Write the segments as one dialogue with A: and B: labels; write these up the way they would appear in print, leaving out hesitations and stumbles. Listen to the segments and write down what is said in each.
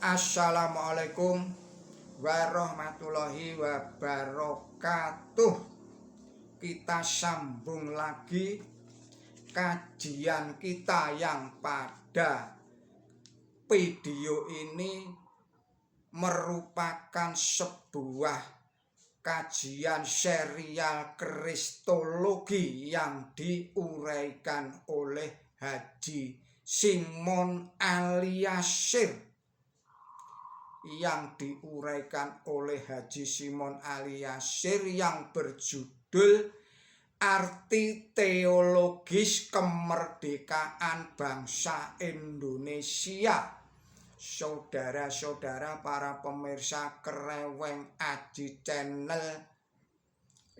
A: Assalamualaikum warahmatullahi wabarakatuh. Kita sambung lagi kajian kita yang pada video ini merupakan sebuah kajian serial kristologi yang diuraikan oleh Haji Simon Aliasyir yang berjudul Arti Teologis Kemerdekaan Bangsa Indonesia. Saudara-saudara para pemirsa Kreweng Aji Channel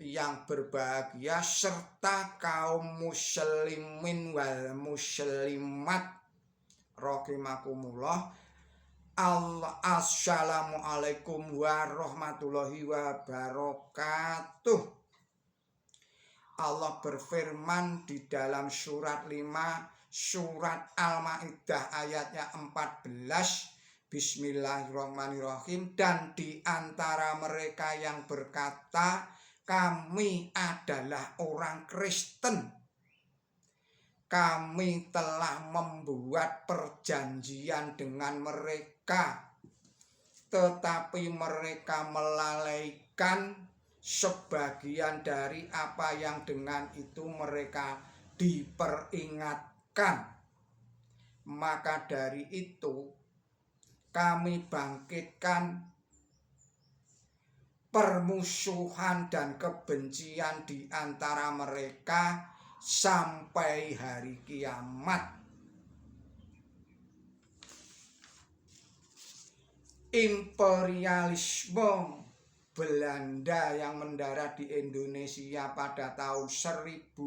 A: yang berbahagia serta kaum muslimin wal muslimat rahimakumullah. Assalamualaikum warahmatullahi wabarakatuh. Allah berfirman di dalam surat 5 surat Al-Maidah ayatnya 14. Bismillahirrahmanirrahim. Dan di antara mereka yang berkata, kami adalah orang Kristen, kami telah membuat perjanjian dengan mereka, tetapi mereka melalaikan sebagian dari apa yang dengan itu mereka diperingatkan. Maka dari itu kami bangkitkan permusuhan dan kebencian di antara mereka sampai hari kiamat. Imperialisme Belanda yang mendarat di Indonesia pada tahun 1996,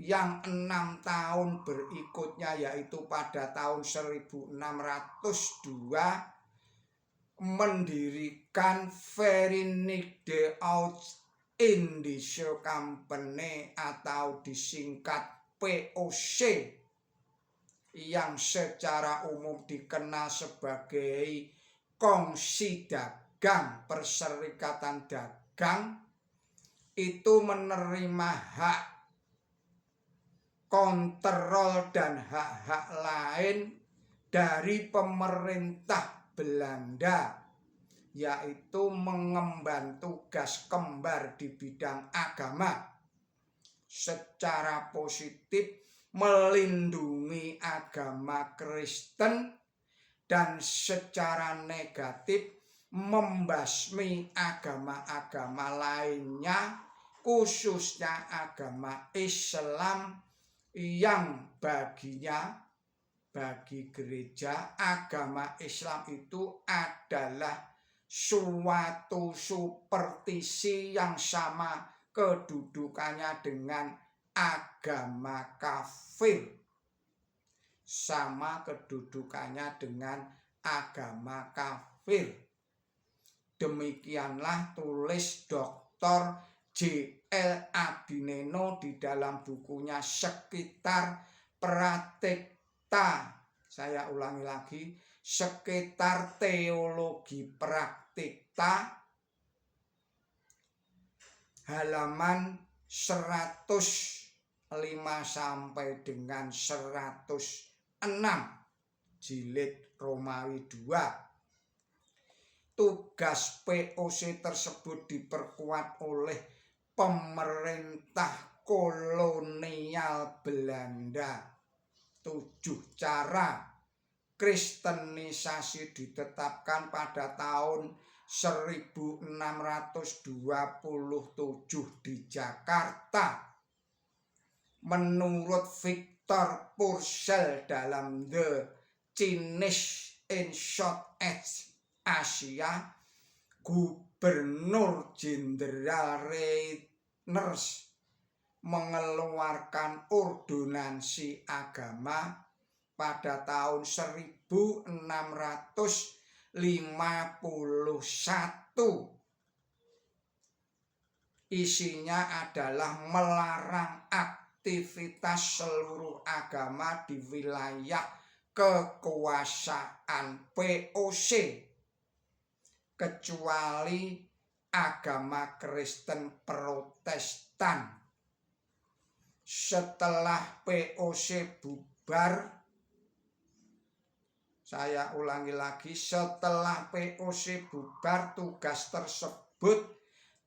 A: yang 6 tahun berikutnya yaitu pada tahun 1602 mendirikan Verenigde Oost-Indische Compagnie atau disingkat VOC, yang secara umum dikenal sebagai Kongsi Dagang Perserikatan Dagang, itu menerima hak kontrol dan hak-hak lain dari pemerintah Belanda, yaitu mengemban tugas kembar di bidang agama. Secara positif melindungi agama Kristen dan secara negatif membasmi agama-agama lainnya, khususnya agama Islam yang bagi gereja agama Islam itu adalah suatu superstisi yang sama kedudukannya dengan agama kafir. Demikianlah tulis Dr. J.L. Abineno di dalam bukunya Sekitar Praktikta. Saya ulangi lagi, Sekitar Teologi Praktikta, halaman 105 sampai dengan 106, jilid Romawi 2. Tugas VOC tersebut diperkuat oleh pemerintah kolonial Belanda. 7 cara kristenisasi ditetapkan pada tahun 1627 di Jakarta. Menurut Victor Purcell dalam The Chinese in South Asia, Gubernur Jenderal Reiners mengeluarkan ordonansi agama pada tahun 1651. Isinya adalah melarang aktivitas seluruh agama di wilayah kekuasaan VOC kecuali agama Kristen Protestan. Setelah VOC bubar, saya ulangi lagi, setelah VOC bubar, tugas tersebut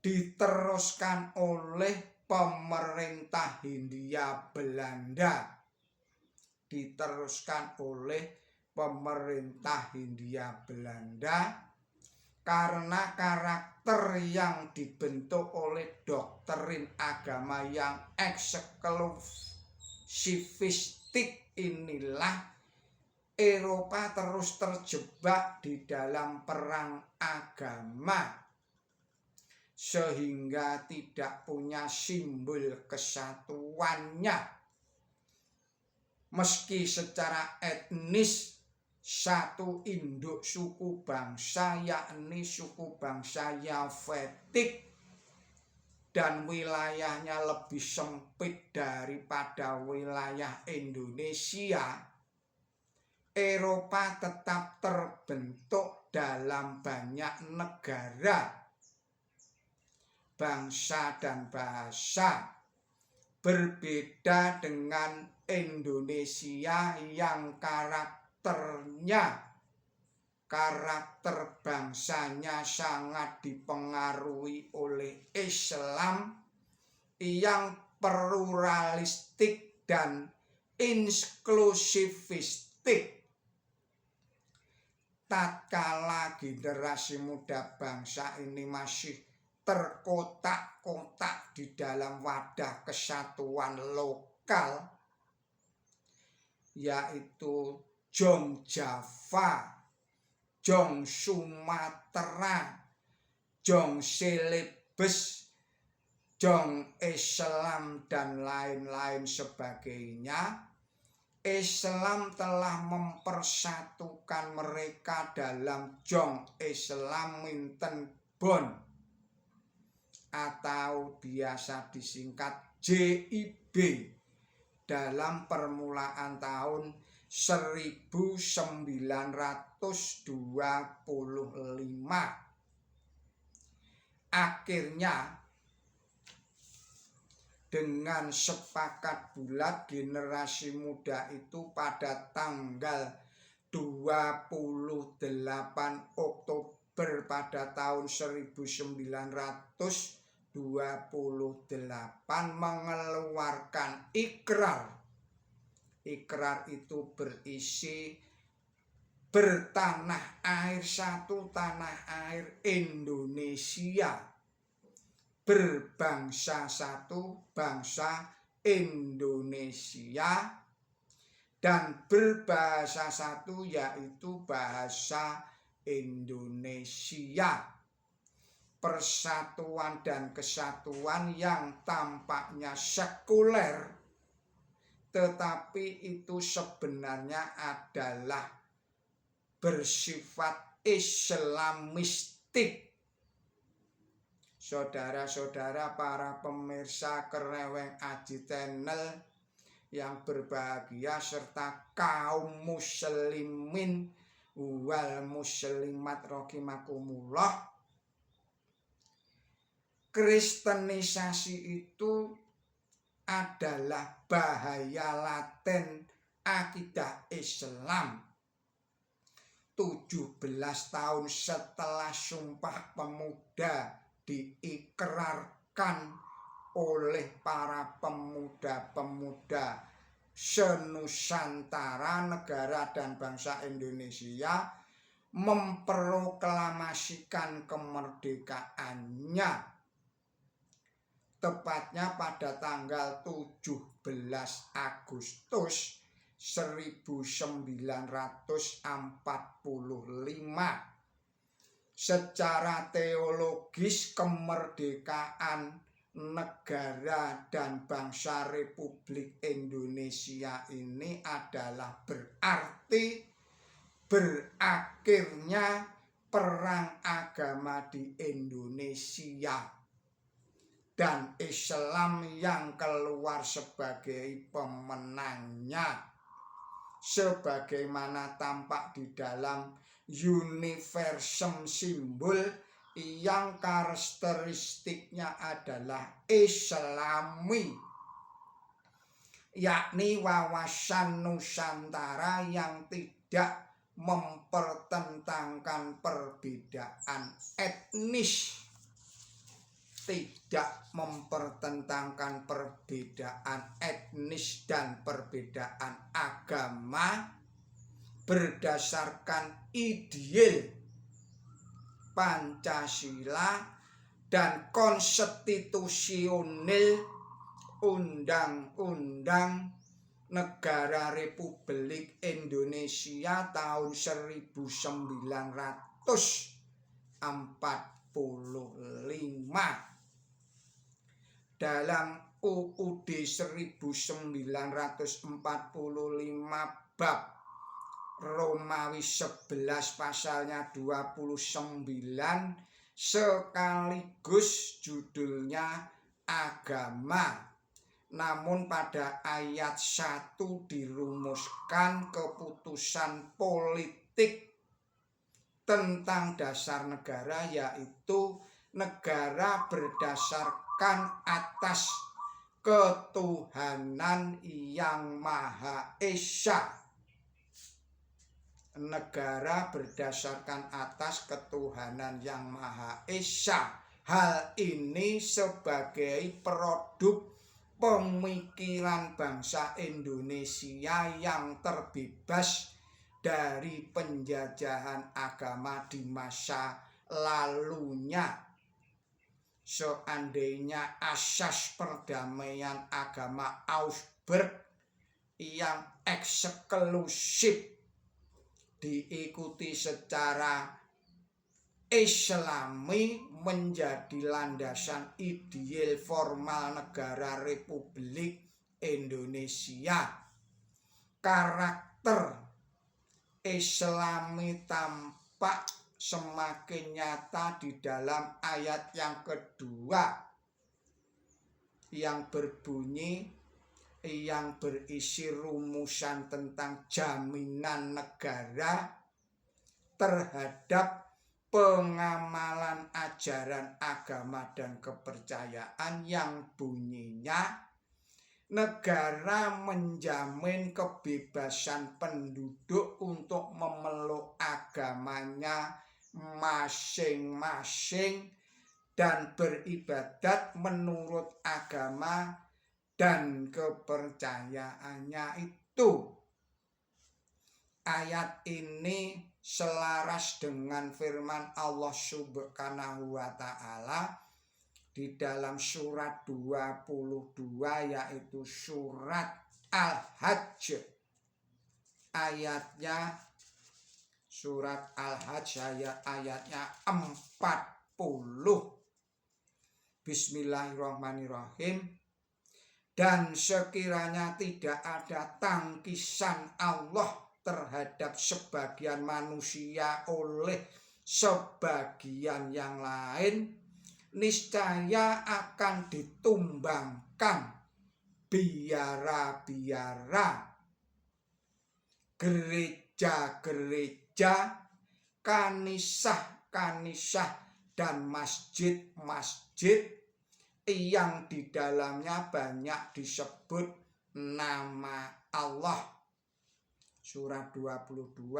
A: diteruskan oleh pemerintah Hindia Belanda. Diteruskan oleh pemerintah Hindia Belanda karena karakter yang dibentuk oleh doktrin agama yang eksklusifistik inilah Eropa terus terjebak di dalam perang agama sehingga tidak punya simbol kesatuannya. Meski secara etnis satu induk suku bangsa, yakni suku bangsa Yavatik, dan wilayahnya lebih sempit daripada wilayah Indonesia, Eropa tetap terbentuk dalam banyak negara, bangsa dan bahasa. Berbeda dengan Indonesia yang karakter bangsanya sangat dipengaruhi oleh Islam yang pluralistik dan inklusifistik. Tatkala generasi muda bangsa ini masih terkotak-kotak di dalam wadah kesatuan lokal, yaitu Jong Java, Jong Sumatera, Jong Celebes, Jong Islam, dan lain-lain sebagainya. Islam telah mempersatukan mereka dalam Jong Islam Minten Bon atau biasa disingkat JIB dalam permulaan tahun 1925. Akhirnya dengan sepakat bulat generasi muda itu pada tanggal 28 Oktober pada tahun 1928 mengeluarkan ikrar. Ikrar itu berisi bertanah air satu, tanah air Indonesia, berbangsa satu, bangsa Indonesia, dan berbahasa satu, yaitu bahasa Indonesia. Persatuan dan kesatuan yang tampaknya sekuler, tetapi itu sebenarnya adalah bersifat Islamistik. Saudara-saudara para pemirsa Kereweng Aji Channel yang berbahagia, serta kaum muslimin wal muslimat rahimakumullah, kristenisasi itu adalah bahaya laten akidah Islam. 17 tahun setelah Sumpah Pemuda diikrarkan oleh para pemuda-pemuda senusantara negara dan bangsa Indonesia memproklamasikan kemerdekaannya, tepatnya pada tanggal 17 Agustus 1945. Secara teologis, kemerdekaan negara dan bangsa Republik Indonesia ini adalah berarti berakhirnya perang agama di Indonesia. dan Islam yang keluar sebagai pemenangnya, sebagaimana tampak di dalam universum simbol yang karakteristiknya adalah Islami, yakni wawasan Nusantara yang tidak mempertentangkan perbedaan etnis, tidak mempertentangkan perbedaan etnis dan perbedaan agama, berdasarkan ideal Pancasila dan konstitusional Undang-Undang Negara Republik Indonesia tahun 1945. Dalam UUD 1945 bab Romawi 11 pasalnya 29 sekaligus judulnya agama. Namun pada ayat 1 dirumuskan keputusan politik tentang dasar negara, yaitu negara berdasarkan atas ketuhanan yang Maha Esa. Negara berdasarkan atas ketuhanan yang Maha Esa. Hal ini sebagai produk pemikiran bangsa Indonesia yang terbebas dari penjajahan agama di masa lalunya. Seandainya asas perdamaian agama Augsburg yang eksklusif diikuti secara Islami menjadi landasan ideal formal negara Republik Indonesia. Karakter Islami tampak semakin nyata di dalam ayat yang kedua yang berbunyi, yang berisi rumusan tentang jaminan negara terhadap pengamalan ajaran agama dan kepercayaan, yang bunyinya negara menjamin kebebasan penduduk untuk memeluk agamanya masing-masing dan beribadat menurut agama dan kepercayaannya itu. Ayat ini selaras dengan firman Allah Subhanahu wa Ta'ala di dalam surat 22, yaitu surat Al-Hajj. Ayatnya surat Al-Hajj ayatnya 40. Bismillahirrahmanirrahim. Dan sekiranya tidak ada tangkisan Allah terhadap sebagian manusia oleh sebagian yang lain, niscaya akan ditumbangkan biara-biara, gereja-gereja, kanisah-kanisah, dan masjid-masjid yang di dalamnya banyak disebut nama Allah. Surat 22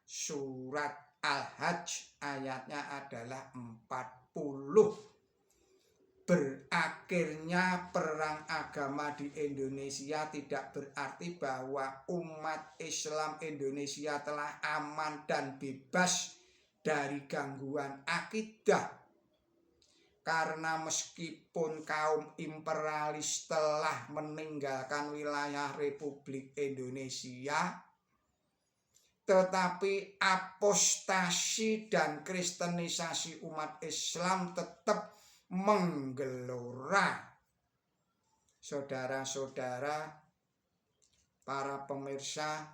A: surat Al-Hajj ayatnya adalah 40. Berakhirnya perang agama di Indonesia tidak berarti bahwa umat Islam Indonesia telah aman dan bebas dari gangguan akidah. Karena meskipun kaum imperialis telah meninggalkan wilayah Republik Indonesia, tetapi apostasi dan kristenisasi umat Islam tetap menggelora. Saudara-saudara, para pemirsa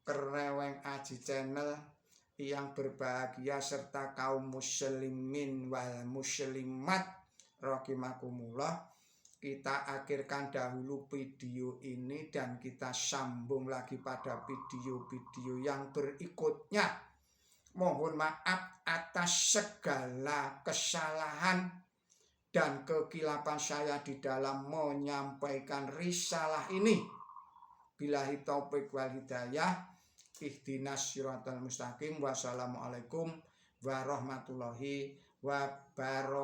A: Kereweng Aji Channel yang berbahagia, serta kaum muslimin wal muslimat rahimakumullah. Kita akhirkan dahulu video ini dan kita sambung lagi pada video-video yang berikutnya. Mohon maaf atas segala kesalahan dan kekilapan saya di dalam menyampaikan risalah ini. Billahi taufiq wal hidayah. Ihdinas siratal mustaqim. Wassalamualaikum warahmatullahi wabarakatuh.